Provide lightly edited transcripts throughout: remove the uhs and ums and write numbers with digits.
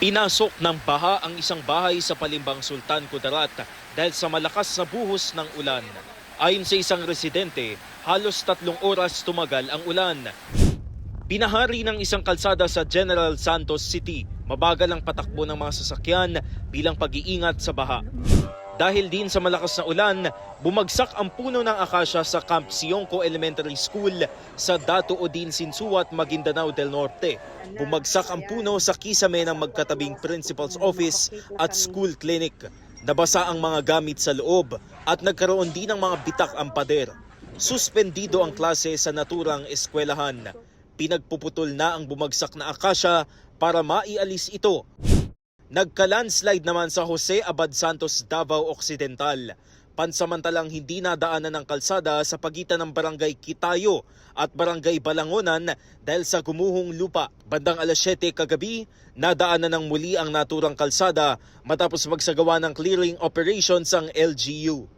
Pinasok ng baha ang isang bahay sa Palimbang Sultan Kudarat dahil sa malakas na buhos ng ulan. Ayon sa isang residente, halos 3 oras tumagal ang ulan. Binahari ng isang kalsada sa General Santos City, mabagal ang patakbo ng mga sasakyan bilang pag-iingat sa baha. Dahil din sa malakas na ulan, bumagsak ang puno ng akasya sa Camp Sionco Elementary School sa Dato Odin Sinsuat, Maguindanao del Norte. Bumagsak ang puno sa kisame ng magkatabing principal's office at school clinic. Nabasa ang mga gamit sa loob at nagkaroon din ng mga bitak ang pader. Suspendido ang klase sa naturang eskwelahan. Pinagpuputol na ang bumagsak na akasya para maialis ito. Nagka-landslide naman sa Jose Abad Santos, Davao Occidental. Pansamantalang hindi nadaanan ng kalsada sa pagitan ng Barangay Kitayo at Barangay Balangonan dahil sa gumuhong lupa. Bandang alas 7 kagabi, nadaanan ng muli ang naturang kalsada matapos magsagawa ng clearing operations ang LGU.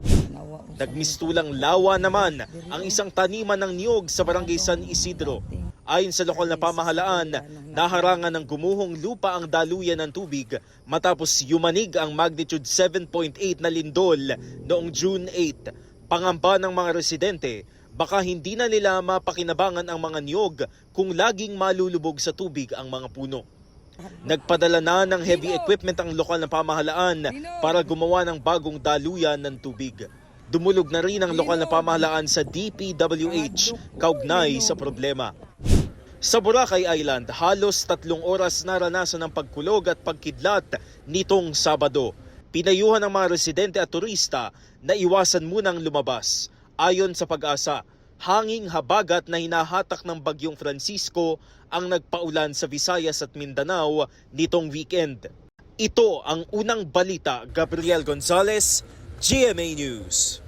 Nagmistulang lawa naman ang isang taniman ng niyog sa Barangay San Isidro. Ayon sa lokal na pamahalaan, naharangan ng gumuhong lupa ang daluyan ng tubig matapos yumanig ang magnitude 7.8 na lindol noong June 8. Pangamba ng mga residente, baka hindi na nila mapakinabangan ang mga niyog kung laging malulubog sa tubig ang mga puno. Nagpadala na ng heavy equipment ang lokal na pamahalaan para gumawa ng bagong daluyan ng tubig. Dumulog na rin ang lokal na pamahalaan sa DPWH kaugnay sa problema. Sa Boracay Island, halos 3 oras naranasan ng pagkulog at pagkidlat nitong Sabado. Pinayuhan ng mga residente at turista na iwasan munang lumabas. Ayon sa Pag-asa, hanging habagat na hinahatak ng Bagyong Francisco ang nagpaulan sa Visayas at Mindanao nitong weekend. Ito ang unang balita. Gabriel Gonzalez, GMA News.